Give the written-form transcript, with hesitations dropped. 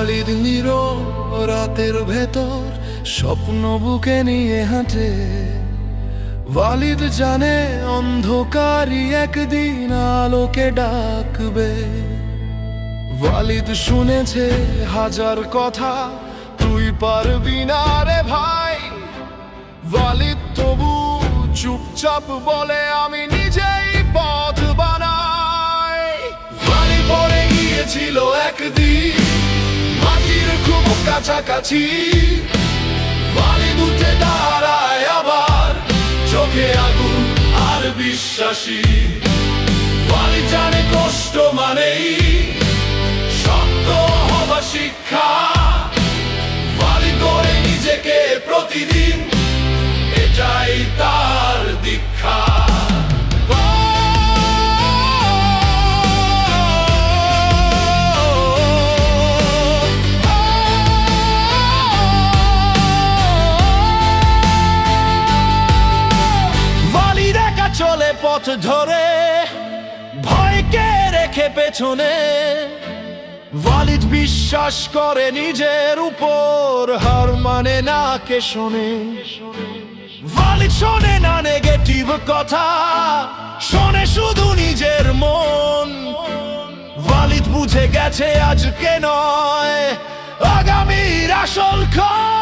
ওয়ালিদ নীরব রাতের ভেতর স্বপ্ন বুকে নিয়ে হাঁটে। ওয়ালিদ জানে অন্ধকারই একদিন আলোকে ডাকবে। ওয়ালিদ শুনেছে হাজার কথা, তুই পারবি না রে ভাই। ওয়ালিদ তবু চুপচাপ বলে, আমি নিজেই পথ বানাই। ওয়ালিদ পড়ে গিয়েছিল একদিন মাটির খুব কাছাকাছি। ওয়ালিদ উঠে দাঁড়ায় আবার, চোখে আগুন আর বিশ্বাসী। ওয়ালিদ জানে কষ্ট মানেই শক্ত হওয়া শিক্ষা। ওয়ালিদ গড়ে নিজেকে প্রতিদিন, এটাই তার দীক্ষা। ওয়ালিদ একা চলে পথ ধরে, ভয়কে রেখে পেছনে। ওয়ালিদ বিশ্বাস করে নিজের উপর, হার মানে না কে শোনে। ওয়ালিদ শোনে না নেগেটিভ কথা, শোনে শুধু নিজের মন। ওয়ালিদ বুঝে গেছে আজকে নয়, আগামীর আসল ক্ষণ।